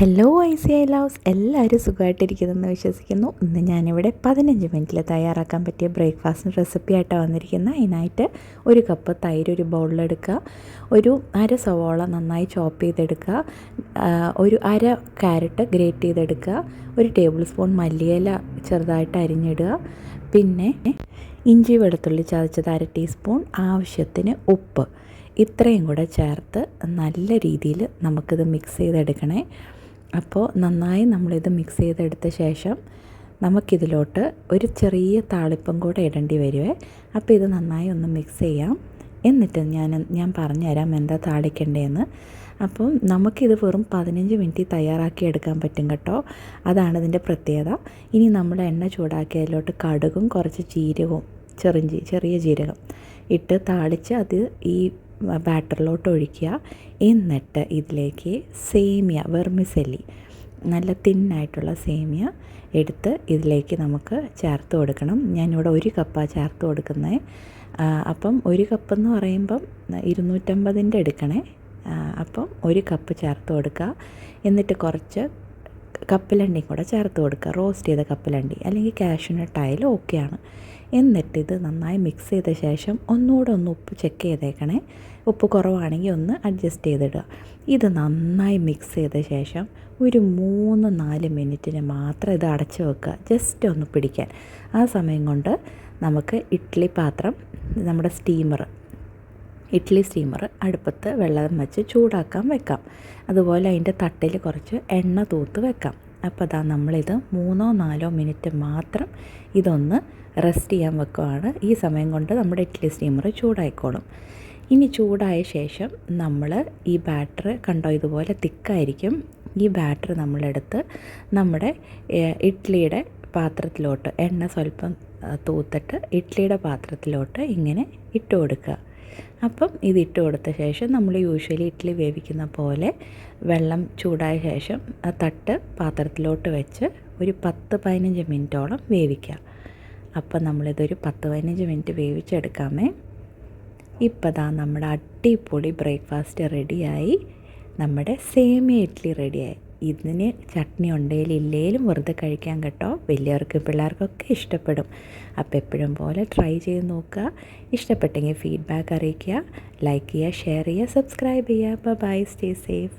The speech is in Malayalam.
ഹലോ ICI ലവ്സ്, എല്ലാവരും സുഖമായിട്ടിരിക്കുന്നെന്ന് വിശ്വസിക്കുന്നു. ഇന്ന് ഞാനിവിടെ 15 മിനിറ്റിൽ തയ്യാറാക്കാൻ പറ്റിയ ബ്രേക്ക്ഫാസ്റ്റ് റെസിപ്പി ആയിട്ടാണ് വന്നിരിക്കുന്നത്. അതിനായിട്ട് ഒരു കപ്പ് തൈര് ഒരു ബൗളിലെടുക്കുക, ഒരു അര സവോള നന്നായി ചോപ്പ് ചെയ്തെടുക്കുക, ഒരു അര ക്യാരറ്റ് ഗ്രേറ്റ് ചെയ്തെടുക്കുക, ഒരു ടേബിൾ സ്പൂൺ മല്ലിയില ചെറുതായിട്ട് അരിഞ്ഞിടുക, പിന്നെ ഇഞ്ചി വെളുത്തുള്ളി ചതച്ചത് അര ടീസ്പൂൺ, ആവശ്യത്തിന് ഉപ്പ്, ഇത്രയും കൂടെ ചേർത്ത് നല്ല രീതിയിൽ നമുക്കിത് മിക്സ് ചെയ്തെടുക്കണേ. അപ്പോൾ നന്നായി നമ്മളിത് മിക്സ് ചെയ്തെടുത്ത ശേഷം നമുക്കിതിലോട്ട് ഒരു ചെറിയ താളിപ്പം കൂടെ ഇടേണ്ടി വരുവേ. അപ്പോൾ ഇത് നന്നായി ഒന്ന് മിക്സ് ചെയ്യാം. എന്നിട്ട് ഞാൻ പറഞ്ഞുതരാം എന്താ താളിക്കേണ്ടതെന്ന്. അപ്പം നമുക്കിത് വെറും 15 മിനിറ്റ് തയ്യാറാക്കി എടുക്കാൻ പറ്റും കേട്ടോ. അതാണ് ഇതിൻ്റെ പ്രത്യേകത. ഇനി നമ്മൾ എണ്ണ ചൂടാക്കി അതിലോട്ട് കടുകും കുറച്ച് ജീരകവും ചെറിയ ജീരകം ഇട്ട് താളിച്ച് അത് ഈ ബാറ്ററിലോട്ട് ഒഴിക്കുക. എന്നിട്ട് ഇതിലേക്ക് സേമിയ വെർമിസെല്ലി നല്ല തിന്നായിട്ടുള്ള സേമിയ എടുത്ത് ഇതിലേക്ക് നമുക്ക് ചേർത്ത് കൊടുക്കണം. ഞാനിവിടെ ഒരു കപ്പാണ് ചേർത്ത് കൊടുക്കുന്നത്. അപ്പം ഒരു കപ്പെന്ന് പറയുമ്പം 250 എടുക്കണേ. അപ്പം ഒരു കപ്പ് ചേർത്ത് കൊടുക്കുക. എന്നിട്ട് കുറച്ച് കപ്പലണ്ടിയും കൂടെ ചേർത്ത് കൊടുക്കുക, റോസ്റ്റ് ചെയ്ത കപ്പലണ്ടി അല്ലെങ്കിൽ കാഷ്യൂനട്ടായാലും ഓക്കെയാണ്. എന്നിട്ടിത് നന്നായി മിക്സ് ചെയ്ത ശേഷം ഒന്നുകൂടെ ഒന്ന് ഉപ്പ് ചെക്ക് ചെയ്തേക്കണേ. ഉപ്പ് കുറവാണെങ്കിൽ ഒന്ന് അഡ്ജസ്റ്റ് ചെയ്തിടുക. ഇത് നന്നായി മിക്സ് ചെയ്ത ശേഷം ഒരു 3-4 മിനിറ്റിന് മാത്രം ഇത് അടച്ച് വെക്കുക, ജസ്റ്റ് ഒന്ന് പിടിക്കാൻ. ആ സമയം കൊണ്ട് നമുക്ക് നമ്മുടെ ഇഡ്ഡലി സ്റ്റീമർ അടുപ്പത്ത് വെള്ളം വെച്ച് ചൂടാക്കാൻ വെക്കാം. അതുപോലെ അതിൻ്റെ തട്ടിൽ കുറച്ച് എണ്ണ തൂത്ത് വെക്കാം. അപ്പോൾ അതാ നമ്മളിത് 3-4 മിനിറ്റ് മാത്രം ഇതൊന്ന് റെസ്റ്റ് ചെയ്യാൻ വെക്കുകയാണ്. ഈ സമയം കൊണ്ട് നമ്മുടെ ഇഡ്ഡലി സ്റ്റീമർ ചൂടായിക്കോളും. ഇനി ചൂടായ ശേഷം നമ്മൾ ഈ ബാറ്റർ കണ്ടോ, ഇതുപോലെ തിക്കായിരിക്കും. ഈ ബാറ്റർ നമ്മളെടുത്ത് നമ്മുടെ ഇഡ്ഡലിയുടെ പാത്രത്തിലോട്ട് എണ്ണ സ്വല്പം തൂത്തിട്ട് ഇഡ്ഡലിയുടെ പാത്രത്തിലോട്ട് ഇങ്ങനെ ഇട്ട് കൊടുക്കുക. അപ്പം ഇത് ഇട്ട് കൊടുത്ത ശേഷം നമ്മൾ യൂഷ്വലി ഇഡ്ഡലി വേവിക്കുന്ന പോലെ വെള്ളം ചൂടായ ശേഷം ആ തട്ട് പാത്രത്തിലോട്ട് വെച്ച് ഒരു 10-15 മിനിറ്റോളം വേവിക്കുക. അപ്പം നമ്മളിതൊരു 10-15 മിനിറ്റ് വേവിച്ചെടുക്കാമേ. ഇപ്പോൾ ദാ നമ്മുടെ അടിപൊളി ബ്രേക്ക്ഫാസ്റ്റ് റെഡിയായി. നമ്മുടെ സേമിയ ഇഡ്ഡലി റെഡിയായി. ഇതിന് ചട്നി ഉണ്ടെങ്കിലും ഇല്ലെങ്കിലും വെറുതെ കഴിക്കാൻ കേട്ടോ. വലിയവർക്കും പിള്ളേർക്കൊക്കെ ഇഷ്ടപ്പെടും. അപ്പോൾ എപ്പോഴും പോലെ ട്രൈ ചെയ്ത് നോക്കുക. ഇഷ്ടപ്പെട്ടെങ്കിൽ ഫീഡ്ബാക്ക് അറിയിക്കുക, ലൈക്ക് ചെയ്യുക, ഷെയർ ചെയ്യുക, സബ്സ്ക്രൈബ് ചെയ്യുക. Bye, stay safe.